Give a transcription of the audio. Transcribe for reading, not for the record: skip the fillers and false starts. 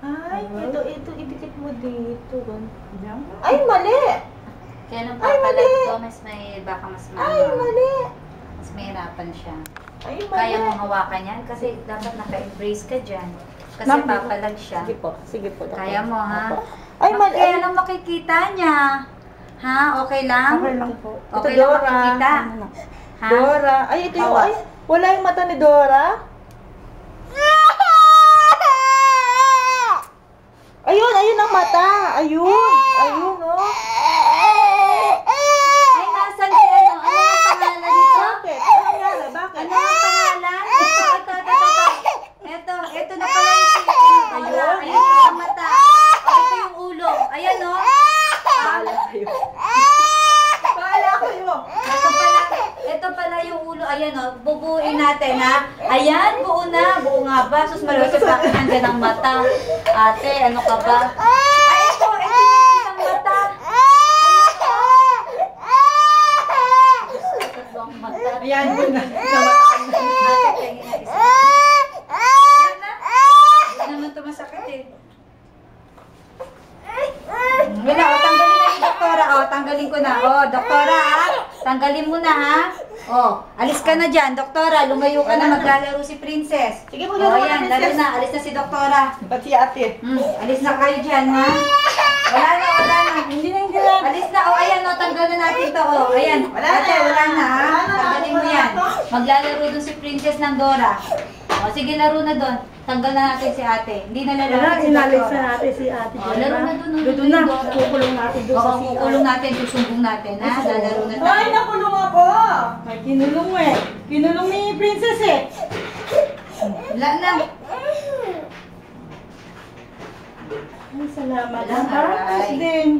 Ay, ito, idikit mo dito. Diyan. Ay, mali! Kaya nung papalag ko, baka mas Ay, mali! mas mahirapan siya. Ay, mali! Kaya mong hawakan yan kasi dapat naka-embrace ka dyan. Kasi papalag siya. Sige po. Kaya mo, ha? Ay, mali! Kaya lang makikita niya. Ha? Okay lang? Okay lang po. Okay Ito, lang Dora. makikita. Ha? Dora. Ay, ito yung, ay, wala yung mata ni Dora. Ayun ang mata. Ayun, oh. Ay, nasan si ano? Ano ang pangalan nito? Bakit? Ano nangyari? Bakit? Ano ang pangalan? Ito na pala yung Ayun. Ayun ang mata. Ito yung ulo. Ayan, no? Paala kayo. Ito pala yung ulo. Ayan, no? Bubuin natin, ha? Ayan, buo na. Buo nga ba? Sus, malusot bakit nandiyan ang mata. Ate, ano ka ba? Ay, ito na yung isang mata. Tatlong mata. Ayan, yun na. Ate, tingin na isa. Hindi naman ito masakit, eh. Wala, tanggalin na ni doktora. Tanggalin ko na. Doktora, ha? Tanggalin mo na, ha? Alis ka na dyan, doktora. Lumayo ka na, maglalaro si Princess. Sige, maglaro Ayan, na, laro Princess. na. Alis na si doktora. Ba't si ate? Alis na kayo dyan, ha? Wala na. Hindi na. Alis na. Ayan, tanggal na natin to. Ayan, ate, wala na, ha? Tanggalin mo yan. Maglalaro dun si Princess ng Dora. Sige, laro na dun. Tanggal na natin si ate. Hindi na lalaro si Inalis doktora. na natin si ate. Laro na dun. Doon na. Kukulong natin doon sa CR. Kukulong natin, susumbong natin, ha? Lalaro na tayo. Ay, nakulong ako! May kinulong eh. Kinulong ni Princess eh. Wala na. Ay, salamat. Wala, Tapos aray. din.